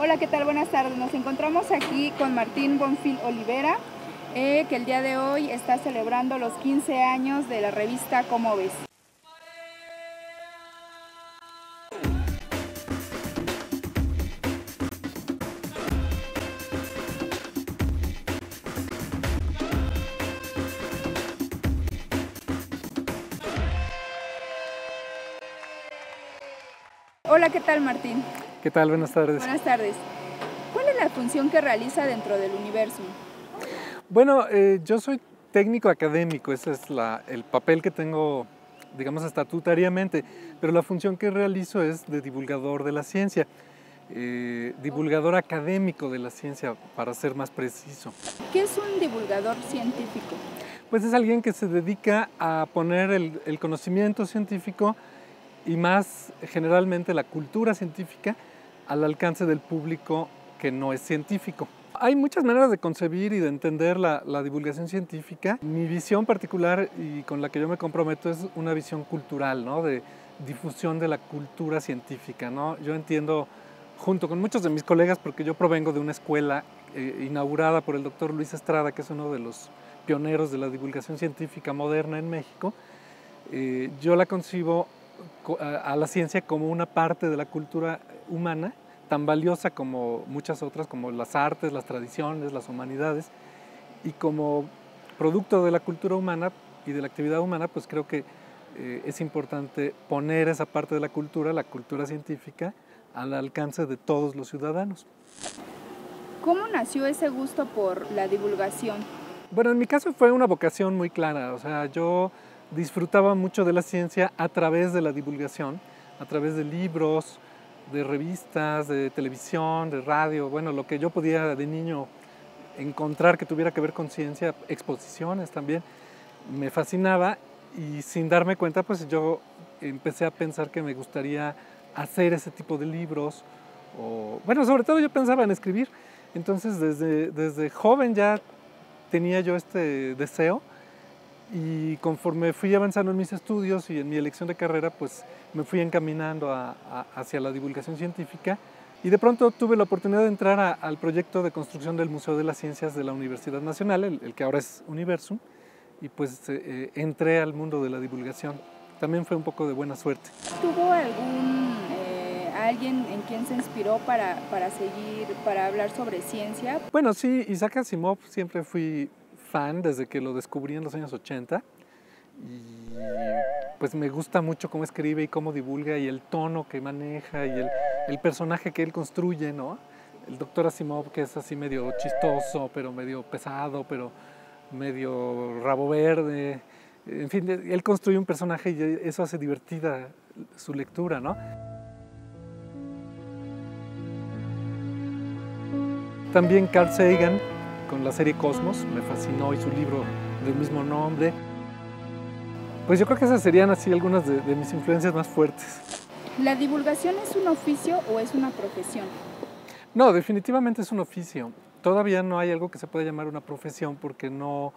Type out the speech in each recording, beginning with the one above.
Hola, ¿qué tal? Buenas tardes. Nos encontramos aquí con Martín Bonfil Olivera, que el día de hoy está celebrando los 15 años de la revista ¿Cómo ves? Hola, ¿qué tal, Martín? ¿Qué tal? Buenas tardes. Buenas tardes. ¿Cuál es la función que realiza dentro del Universum? Bueno, yo soy técnico académico, ese es el papel que tengo, digamos, estatutariamente, pero la función que realizo es de divulgador de la ciencia, divulgador académico de la ciencia, para ser más preciso. ¿Qué es un divulgador científico? Pues es alguien que se dedica a poner el conocimiento científico y más generalmente la cultura científica al alcance del público que no es científico. Hay muchas maneras de concebir y de entender la divulgación científica. Mi visión particular y con la que yo me comprometo es una visión cultural, ¿no? De difusión de la cultura científica, ¿no? Yo entiendo, junto con muchos de mis colegas, porque yo provengo de una escuela inaugurada por el doctor Luis Estrada, que es uno de los pioneros de la divulgación científica moderna en México, yo la concibo a la ciencia como una parte de la cultura humana, tan valiosa como muchas otras, como las artes, las tradiciones, las humanidades, y como producto de la cultura humana y de la actividad humana, pues creo que es importante poner esa parte de la cultura científica, al alcance de todos los ciudadanos. ¿Cómo nació ese gusto por la divulgación? Bueno, en mi caso fue una vocación muy clara, o sea, yo disfrutaba mucho de la ciencia a través de la divulgación, a través de libros, de revistas, de televisión, de radio, bueno, lo que yo podía de niño encontrar que tuviera que ver con ciencia, exposiciones también, me fascinaba y sin darme cuenta pues yo empecé a pensar que me gustaría hacer ese tipo de libros, o bueno, sobre todo yo pensaba en escribir, entonces desde joven ya tenía yo este deseo y conforme fui avanzando en mis estudios y en mi elección de carrera, pues me fui encaminando hacia la divulgación científica y de pronto tuve la oportunidad de entrar al proyecto de construcción del Museo de las Ciencias de la Universidad Nacional, el que ahora es Universum, y pues entré al mundo de la divulgación. También fue un poco de buena suerte. ¿Tuvo alguien en quien se inspiró para hablar sobre ciencia? Bueno, sí, Isaac Asimov siempre fui fan desde que lo descubrí en los años 80 y pues me gusta mucho cómo escribe y cómo divulga y el tono que maneja y el personaje que él construye, ¿no? El doctor Asimov, que es así medio chistoso, pero medio pesado, pero medio rabo verde. En fin, él construye un personaje y eso hace divertida su lectura, ¿no? También Carl Sagan, con la serie Cosmos, me fascinó, y su libro del mismo nombre. Pues yo creo que esas serían así algunas de mis influencias más fuertes. ¿La divulgación es un oficio o es una profesión? No, definitivamente es un oficio. Todavía no hay algo que se pueda llamar una profesión porque no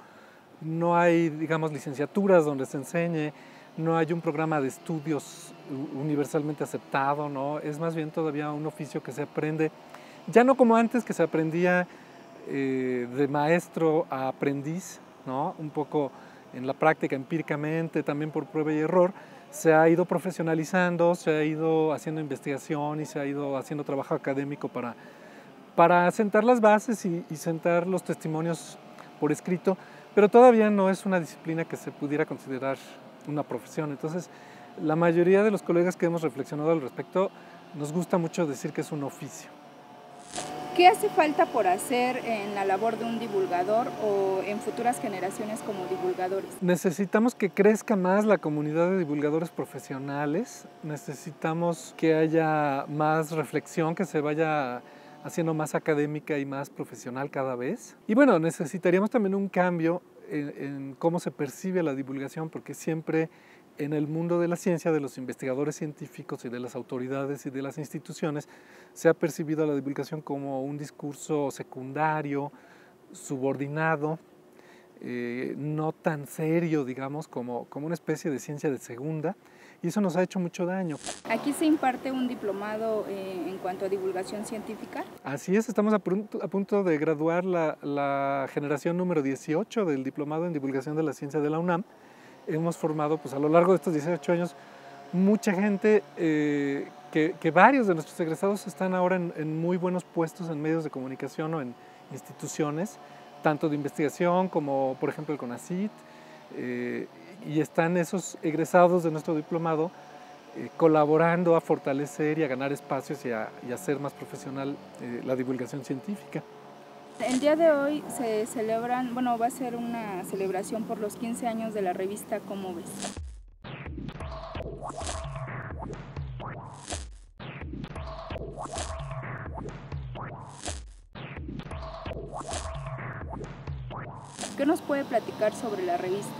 hay, digamos, licenciaturas donde se enseñe, no hay un programa de estudios universalmente aceptado, ¿no? Es más bien todavía un oficio que se aprende, ya no como antes, que se aprendía de maestro a aprendiz, ¿no? Un poco en la práctica, empíricamente, también por prueba y error, se ha ido profesionalizando, se ha ido haciendo investigación y se ha ido haciendo trabajo académico para sentar las bases y sentar los testimonios por escrito, pero todavía no es una disciplina que se pudiera considerar una profesión. Entonces, la mayoría de los colegas que hemos reflexionado al respecto, nos gusta mucho decir que es un oficio. ¿Qué hace falta por hacer en la labor de un divulgador o en futuras generaciones como divulgadores? Necesitamos que crezca más la comunidad de divulgadores profesionales, necesitamos que haya más reflexión, que se vaya haciendo más académica y más profesional cada vez. Y bueno, necesitaríamos también un cambio en cómo se percibe la divulgación, porque siempre en el mundo de la ciencia, de los investigadores científicos y de las autoridades y de las instituciones, se ha percibido a la divulgación como un discurso secundario, subordinado, no tan serio, digamos, como una especie de ciencia de segunda, y eso nos ha hecho mucho daño. ¿Aquí se imparte un diplomado en cuanto a divulgación científica? Así es, estamos a punto de graduar la generación número 18 del diplomado en divulgación de la ciencia de la UNAM. Hemos formado pues, a lo largo de estos 18 años mucha gente, que varios de nuestros egresados están ahora en muy buenos puestos en medios de comunicación o en instituciones, tanto de investigación como por ejemplo el CONACYT, y están esos egresados de nuestro diplomado colaborando a fortalecer y a ganar espacios y a hacer más profesional la divulgación científica. El día de hoy se celebran, bueno, va a ser una celebración por los 15 años de la revista ¿Cómo ves? ¿Qué nos puede platicar sobre la revista?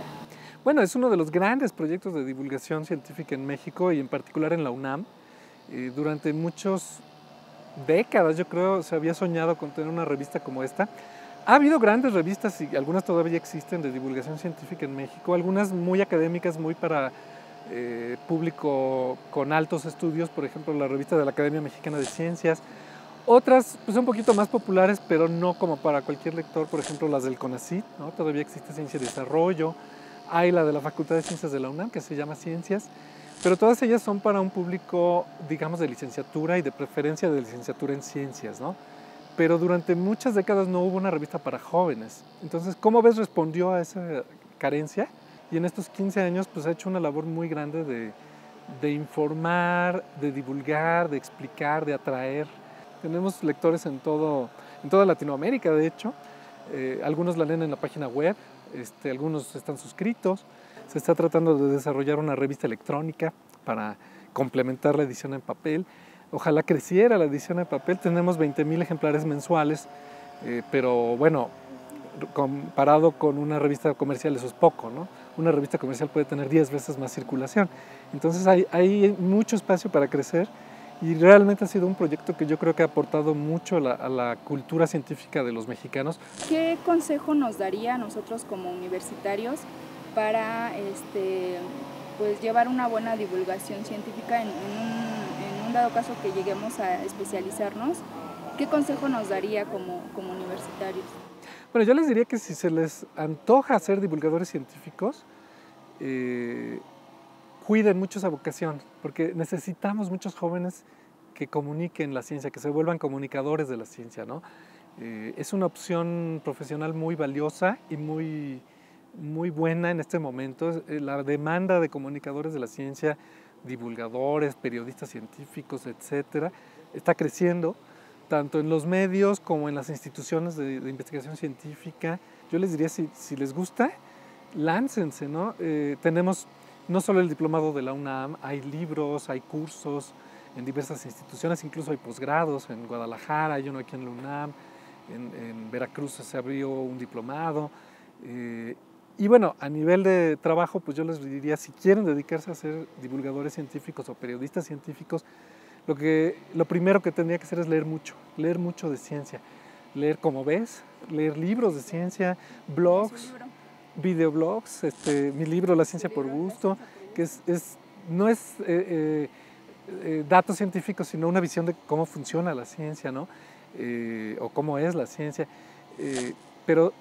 Bueno, es uno de los grandes proyectos de divulgación científica en México y en particular en la UNAM. Durante muchas décadas, yo creo, se había soñado con tener una revista como esta. Ha habido grandes revistas y algunas todavía existen de divulgación científica en México, algunas muy académicas, muy para público con altos estudios, por ejemplo, la revista de la Academia Mexicana de Ciencias. Otras pues, un poquito más populares, pero no como para cualquier lector, por ejemplo, las del CONACYT, ¿no? Todavía existe Ciencia y Desarrollo, hay la de la Facultad de Ciencias de la UNAM, que se llama Ciencias, pero todas ellas son para un público, digamos, de licenciatura y de preferencia de licenciatura en ciencias, ¿no? Pero durante muchas décadas no hubo una revista para jóvenes. Entonces, ¿Cómo ves? Respondió a esa carencia y en estos 15 años pues, ha hecho una labor muy grande de informar, de divulgar, de explicar, de atraer. Tenemos lectores en toda Latinoamérica, de hecho. Algunos la leen en la página web, algunos están suscritos. Se está tratando de desarrollar una revista electrónica para complementar la edición en papel. Ojalá creciera la edición en papel. Tenemos 20,000 ejemplares mensuales, pero bueno, comparado con una revista comercial eso es poco, ¿no? Una revista comercial puede tener 10 veces más circulación. Entonces hay mucho espacio para crecer. Y realmente ha sido un proyecto que yo creo que ha aportado mucho a la cultura científica de los mexicanos. ¿Qué consejo nos daría a nosotros como universitarios para pues llevar una buena divulgación científica en un dado caso que lleguemos a especializarnos? ¿Qué consejo nos daría como universitarios? Bueno, yo les diría que si se les antoja ser divulgadores científicos, cuiden mucho esa vocación, porque necesitamos muchos jóvenes que comuniquen la ciencia, que se vuelvan comunicadores de la ciencia, ¿no? Es una opción profesional muy valiosa y muy buena en este momento. La demanda de comunicadores de la ciencia, divulgadores, periodistas científicos, etcétera, está creciendo, tanto en los medios como en las instituciones de investigación científica. Yo les diría, si les gusta, láncense, ¿no? Tenemos no solo el diplomado de la UNAM, hay libros, hay cursos en diversas instituciones, incluso hay posgrados en Guadalajara, hay uno aquí en la UNAM, en Veracruz se abrió un diplomado. Y bueno, a nivel de trabajo, pues yo les diría, si quieren dedicarse a ser divulgadores científicos o periodistas científicos, lo primero que tendría que hacer es leer mucho de ciencia. Leer Cómo ves, leer libros de ciencia, blogs, videoblogs, mi libro La Ciencia por Gusto, que no es datos científicos, sino una visión de cómo funciona la ciencia, ¿no? O cómo es la ciencia. Pero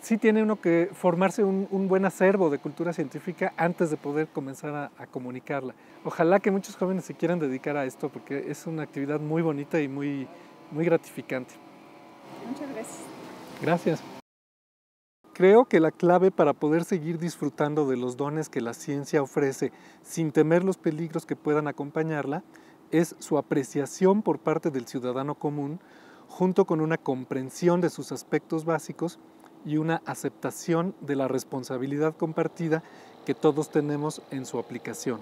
sí tiene uno que formarse un buen acervo de cultura científica antes de poder comenzar a comunicarla. Ojalá que muchos jóvenes se quieran dedicar a esto, porque es una actividad muy bonita y muy gratificante. Muchas gracias. Gracias. Creo que la clave para poder seguir disfrutando de los dones que la ciencia ofrece sin temer los peligros que puedan acompañarla es su apreciación por parte del ciudadano común, junto con una comprensión de sus aspectos básicos y una aceptación de la responsabilidad compartida que todos tenemos en su aplicación.